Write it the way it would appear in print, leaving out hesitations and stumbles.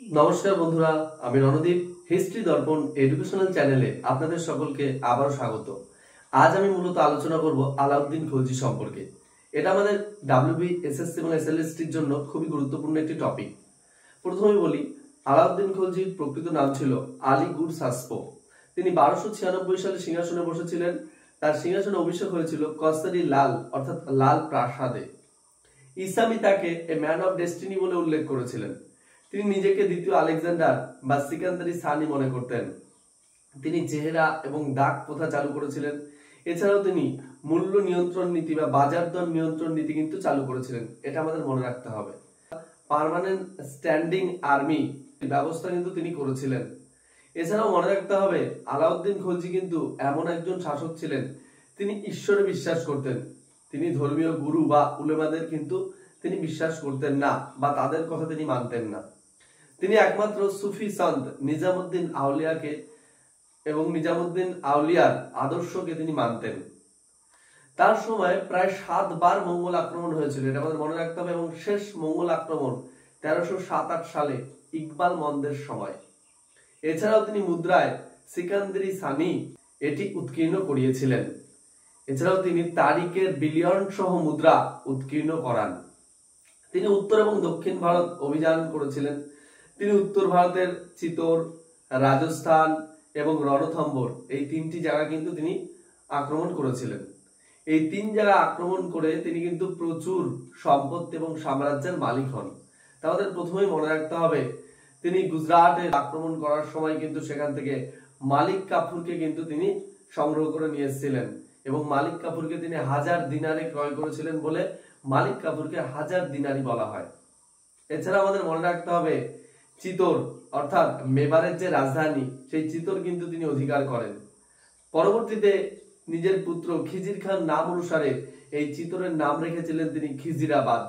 নমস্কার বন্ধুরা, আমি রণদীপ হিস্ট্রি দর্পণ এডুকেশনাল চ্যানেলে আপনাদের সকলকে আবারও স্বাগত। আজ আমি মূলত আলোচনা করব আলাউদ্দিন খলজি সম্পর্কে। এটা আমাদের ডাব্লিউবি, এসএসসি এবং এসএলএসটির জন্য খুবই গুরুত্বপূর্ণ একটি টপিক। প্রথমে বলি, আলাউদ্দিন খলজির প্রকৃত নাম ছিল আলী গুর সাসপো। তিনি 1296 সালে সিংহাসনে বসেছিলেন। তার সিংহাসনে অভিষেক হয়েছিল কস্তারি লাল অর্থাৎ লাল প্রাসাদে। ইসামি তাকে এ ম্যান অফ ডেস্টিনি বলে উল্লেখ করেছিলেন। তিনি নিজেকে দ্বিতীয় আলেকজান্ডার বা সিকান্দারি সানি মনে করতেন। তিনি চেহারা এবং দাগ প্রথা চালু করেছিলেন। এছাড়াও তিনি মূল্য নিয়ন্ত্রণ নীতি বা বাজার দর নিয়ন্ত্রণ নীতি কিন্তু চালু করেছিলেন। এটা আমাদের মনে রাখতে হবে। পার্মানেন্ট স্ট্যান্ডিং আর্মি ব্যবস্থা কিন্তু তিনি করেছিলেন। এছাড়াও মনে রাখতে হবে, আলাউদ্দিন খলজি কিন্তু এমন একজন শাসক ছিলেন, তিনি ঈশ্বরে বিশ্বাস করতেন। তিনি ধর্মীয় গুরু বা উলেমাদের কিন্তু তিনি বিশ্বাস করতেন না বা তাদের কথা তিনি মানতেন না। তিনি একমাত্র সুফি সন্ত নিজামুদ্দিন আউলিয়াকে এবং নিজামুদ্দিন আউলিয়ার আদর্শকে তিনি মানতেন। তার সময় প্রায় 7 বার মঙ্গল আক্রমণ হয়েছিল, এটা আমাদের মনে রাখতে হবে। এবং শেষ মঙ্গল আক্রমণ 1307-8 সালে ইকবাল মন্দের সময়। এছাড়াও তিনি মুদ্রায় সিকান্দারি সানি এটি উৎকীর্ণ করিয়েছিলেন। এছাড়াও তিনি তারিকের বিলিয়ন সহ মুদ্রা উৎকীর্ণ করান। তিনি উত্তর এবং দক্ষিণ ভারত অভিযান করেছিলেন। তিনি উত্তর ভারতের চিতোর, রাজস্থান এবং রণথম্বর এই 3টি জায়গা কিন্তু তিনি আক্রমণ করেছিলেন। এই 3 জায়গা আক্রমণ করে তিনি কিন্তু প্রচুর সম্পত্তি এবং সাম্রাজ্যের মালিক হন। আমাদের প্রথমেই মনে রাখতে হবে, তিনি গুজরাটে আক্রমণ করার সময় কিন্তু সেখান থেকে মালিক কাফুরকে কিন্তু তিনি সংগ্রহ করে নিয়ে এসেছিলেন এবং মালিক কাফুরকে তিনি 1000 দিনারে ক্রয় করেছিলেন বলে মালিক কাফুরকে 1000 দিনারি বলা হয়। এছাড়া আমাদের মনে রাখতে হবে, চিতোর অর্থাৎ মেবারের যে রাজধানী, সেই চিতোর কিন্তু তিনি অধিকার করেন। পরবর্তীতে নিজের পুত্র খিজির খান নাম অনুসারে এই চিতোরের নাম রেখেছিলেন তিনি খিজিরাবাদ।